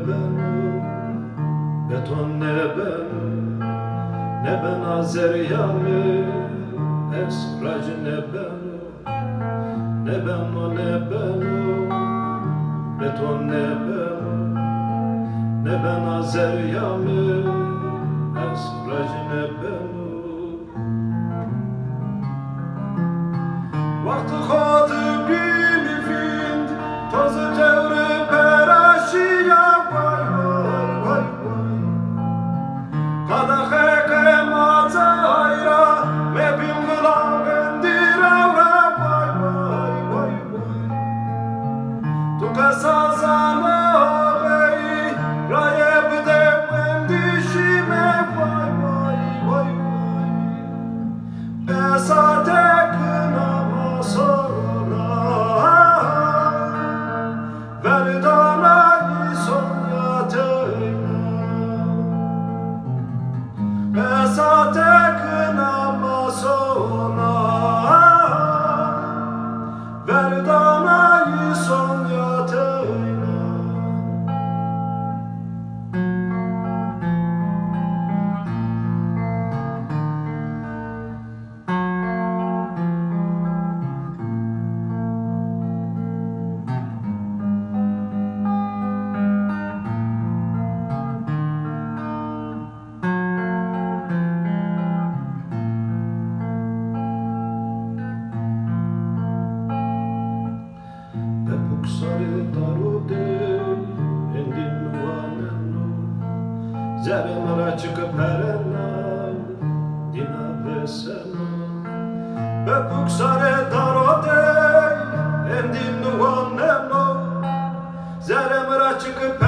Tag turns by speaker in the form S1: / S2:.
S1: nebeno, beton nebeno, neben azeryamy, eskraj nebeno, nebeno, beton nebeno, neben azeryamy, eskraj nebeno. Vakti xadı bimi find, tazı devri peraşiya, vay vay vay vay. Kadakhe kemaza hayra, mebim gılavendiravra, vay vay vay vay. Tu kasazana ağayi, rayeb de mendişime, vay vay vay vay. Esate Erdoğan Zeremara çıkıp herenler dina besena Bepuk sare darode endin nuaneno Zeremara çıkıp